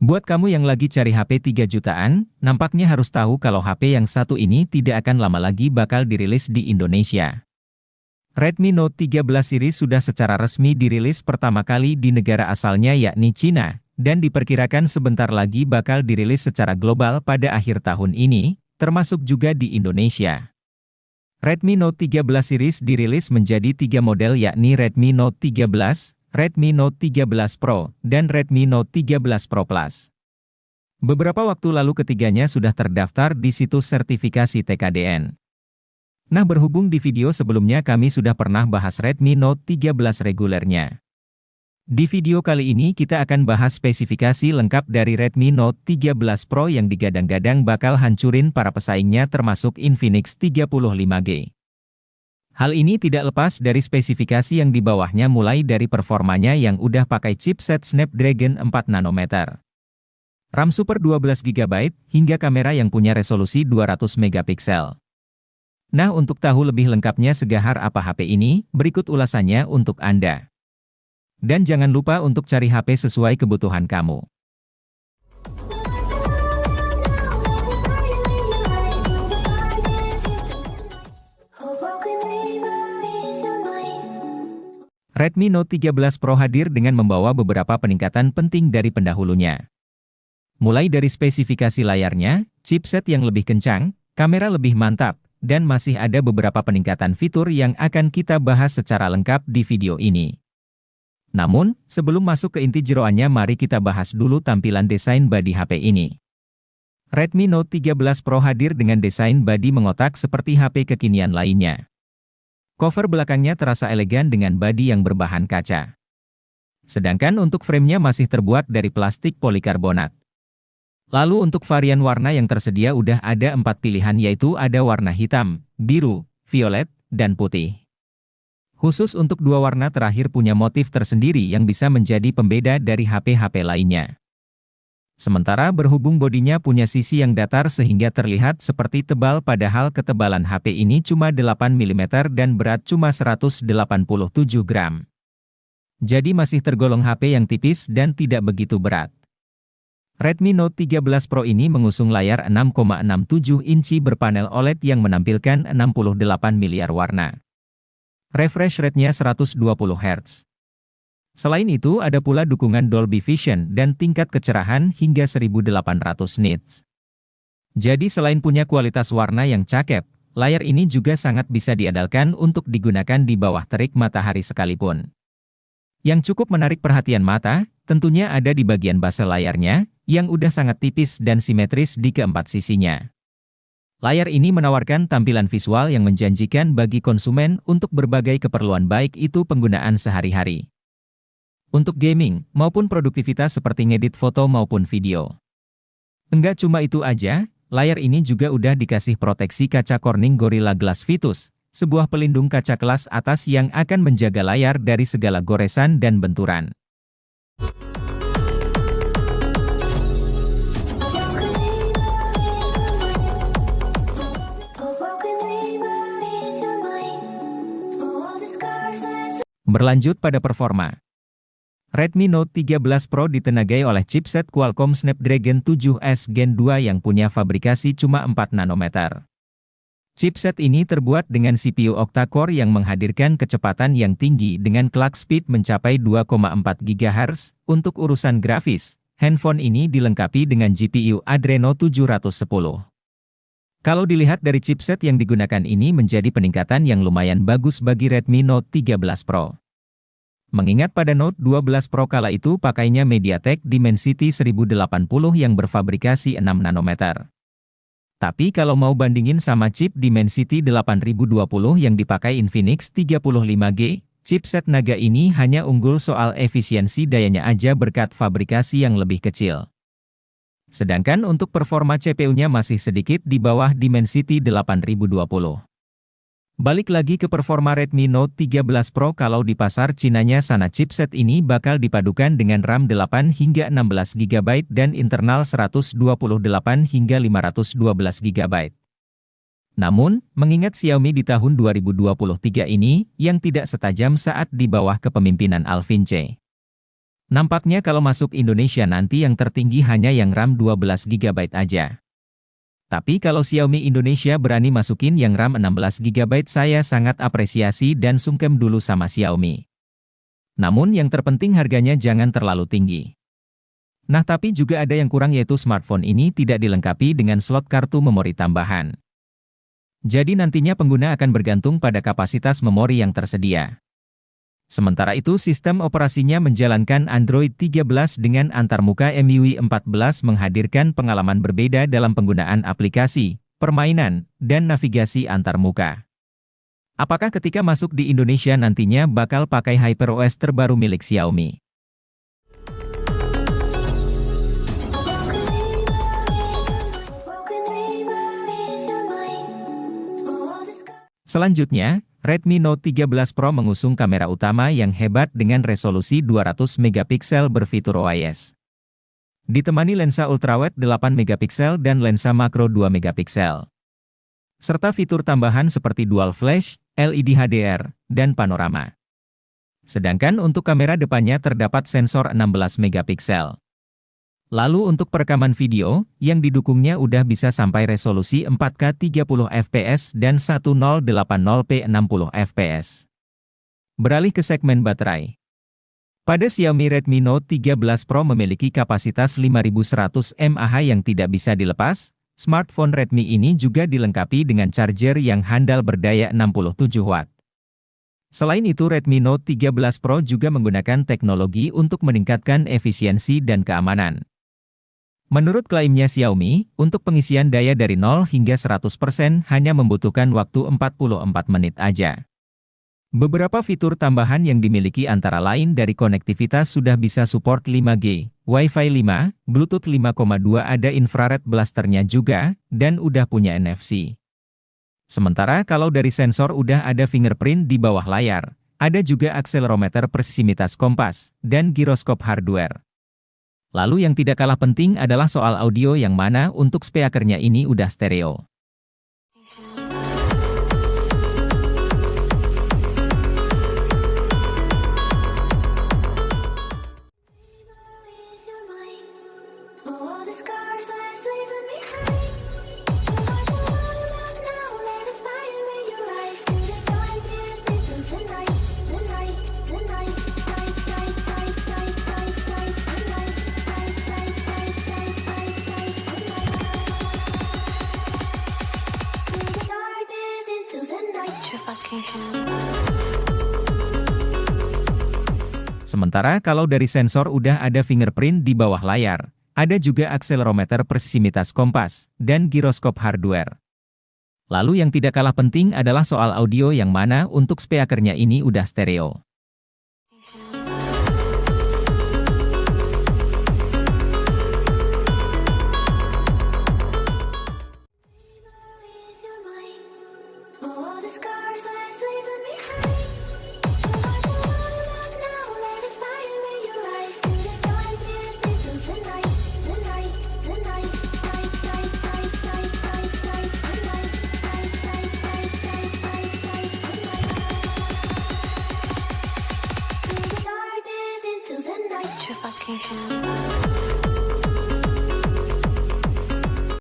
Buat kamu yang lagi cari HP 3 jutaan, nampaknya harus tahu kalau HP yang satu ini tidak akan lama lagi bakal dirilis di Indonesia. Redmi Note 13 series sudah secara resmi dirilis pertama kali di negara asalnya yakni Cina, dan diperkirakan sebentar lagi bakal dirilis secara global pada akhir tahun ini, termasuk juga di Indonesia. Redmi Note 13 series dirilis menjadi 3 model yakni Redmi Note 13, Redmi Note 13 Pro, dan Redmi Note 13 Pro Plus. Beberapa waktu lalu ketiganya sudah terdaftar di situs sertifikasi TKDN. Nah, berhubung di video sebelumnya kami sudah pernah bahas Redmi Note 13 regulernya. Di video kali ini kita akan bahas spesifikasi lengkap dari Redmi Note 13 Pro yang digadang-gadang bakal hancurin para pesaingnya termasuk Infinix 35G. Hal ini tidak lepas dari spesifikasi yang di bawahnya mulai dari performanya yang udah pakai chipset Snapdragon 4 nanometer. RAM Super 12GB, hingga kamera yang punya resolusi 200 megapiksel. Nah, untuk tahu lebih lengkapnya segahar apa HP ini, berikut ulasannya untuk Anda. Dan jangan lupa untuk cari HP sesuai kebutuhan kamu. Redmi Note 13 Pro hadir dengan membawa beberapa peningkatan penting dari pendahulunya. Mulai dari spesifikasi layarnya, chipset yang lebih kencang, kamera lebih mantap, dan masih ada beberapa peningkatan fitur yang akan kita bahas secara lengkap di video ini. Namun, sebelum masuk ke inti jeroannya mari kita bahas dulu tampilan desain bodi HP ini. Redmi Note 13 Pro hadir dengan desain bodi mengotak seperti HP kekinian lainnya. Cover belakangnya terasa elegan dengan bodi yang berbahan kaca. Sedangkan untuk framenya masih terbuat dari plastik polikarbonat. Lalu untuk varian warna yang tersedia udah ada 4 pilihan yaitu ada warna hitam, biru, violet, dan putih. Khusus untuk dua warna terakhir punya motif tersendiri yang bisa menjadi pembeda dari HP-HP lainnya. Sementara berhubung bodinya punya sisi yang datar sehingga terlihat seperti tebal padahal ketebalan HP ini cuma 8 mm dan berat cuma 187 gram. Jadi masih tergolong HP yang tipis dan tidak begitu berat. Redmi Note 13 Pro ini mengusung layar 6,67 inci berpanel OLED yang menampilkan 68 miliar warna. Refresh rate-nya 120 Hz. Selain itu ada pula dukungan Dolby Vision dan tingkat kecerahan hingga 1800 nits. Jadi selain punya kualitas warna yang cakep, layar ini juga sangat bisa diandalkan untuk digunakan di bawah terik matahari sekalipun. Yang cukup menarik perhatian mata, tentunya ada di bagian base layarnya, yang udah sangat tipis dan simetris di keempat sisinya. Layar ini menawarkan tampilan visual yang menjanjikan bagi konsumen untuk berbagai keperluan baik itu penggunaan sehari-hari. Untuk gaming, maupun produktivitas seperti ngedit foto maupun video. Enggak cuma itu aja, layar ini juga udah dikasih proteksi kaca Corning Gorilla Glass Vitus, sebuah pelindung kaca kelas atas yang akan menjaga layar dari segala goresan dan benturan. Berlanjut pada performa. Redmi Note 13 Pro ditenagai oleh chipset Qualcomm Snapdragon 7S Gen 2 yang punya fabrikasi cuma 4 nanometer. Chipset ini terbuat dengan CPU octa-core yang menghadirkan kecepatan yang tinggi dengan clock speed mencapai 2,4 GHz. Untuk urusan grafis, handphone ini dilengkapi dengan GPU Adreno 710. Kalau dilihat dari chipset yang digunakan ini menjadi peningkatan yang lumayan bagus bagi Redmi Note 13 Pro. Mengingat pada Note 12 Pro kala itu pakainya MediaTek Dimensity 1080 yang berfabrikasi 6 nanometer. Tapi kalau mau bandingin sama chip Dimensity 8020 yang dipakai Infinix 35G, chipset Naga ini hanya unggul soal efisiensi dayanya aja berkat fabrikasi yang lebih kecil. Sedangkan untuk performa CPU-nya masih sedikit di bawah Dimensity 8020. Balik lagi ke performa Redmi Note 13 Pro kalau di pasar Cinanya sana chipset ini bakal dipadukan dengan RAM 8 hingga 16 GB dan internal 128 hingga 512 GB. Namun, mengingat Xiaomi di tahun 2023 ini, yang tidak setajam saat di bawah kepemimpinan Alvin C. Nampaknya kalau masuk Indonesia nanti yang tertinggi hanya yang RAM 12 GB aja. Tapi kalau Xiaomi Indonesia berani masukin yang RAM 16 GB, saya sangat apresiasi dan sungkem dulu sama Xiaomi. Namun yang terpenting harganya jangan terlalu tinggi. Nah, tapi juga ada yang kurang, yaitu smartphone ini tidak dilengkapi dengan slot kartu memori tambahan. Jadi nantinya pengguna akan bergantung pada kapasitas memori yang tersedia. Sementara itu sistem operasinya menjalankan Android 13 dengan antarmuka MIUI 14 menghadirkan pengalaman berbeda dalam penggunaan aplikasi, permainan, dan navigasi antarmuka. Apakah ketika masuk di Indonesia nantinya bakal pakai HyperOS terbaru milik Xiaomi? Selanjutnya, Redmi Note 13 Pro mengusung kamera utama yang hebat dengan resolusi 200 megapiksel berfitur OIS. Ditemani lensa ultrawide 8 megapiksel dan lensa makro 2 megapiksel. Serta fitur tambahan seperti dual flash, LED HDR, dan panorama. Sedangkan untuk kamera depannya terdapat sensor 16 megapiksel. Lalu untuk perekaman video, yang didukungnya udah bisa sampai resolusi 4K 30 fps dan 1080p 60 fps. Beralih ke segmen baterai. Pada Xiaomi Redmi Note 13 Pro memiliki kapasitas 5100 mAh yang tidak bisa dilepas, smartphone Redmi ini juga dilengkapi dengan charger yang handal berdaya 67 watt. Selain itu Redmi Note 13 Pro juga menggunakan teknologi untuk meningkatkan efisiensi dan keamanan. Menurut klaimnya Xiaomi, untuk pengisian daya dari 0 hingga 100% hanya membutuhkan waktu 44 menit aja. Beberapa fitur tambahan yang dimiliki antara lain dari konektivitas sudah bisa support 5G, Wi-Fi 5, Bluetooth 5.2, ada infrared blasternya juga, dan udah punya NFC. Sementara kalau dari sensor udah ada fingerprint di bawah layar, ada juga akselerometer presisivitas kompas, dan giroskop hardware. Lalu yang tidak kalah penting adalah soal audio yang mana untuk speakernya ini udah stereo. Sementara kalau dari sensor udah ada fingerprint di bawah layar, ada juga akselerometer presisivitas kompas, dan giroskop hardware. Lalu yang tidak kalah penting adalah soal audio yang mana untuk speakernya ini udah stereo. Electrification.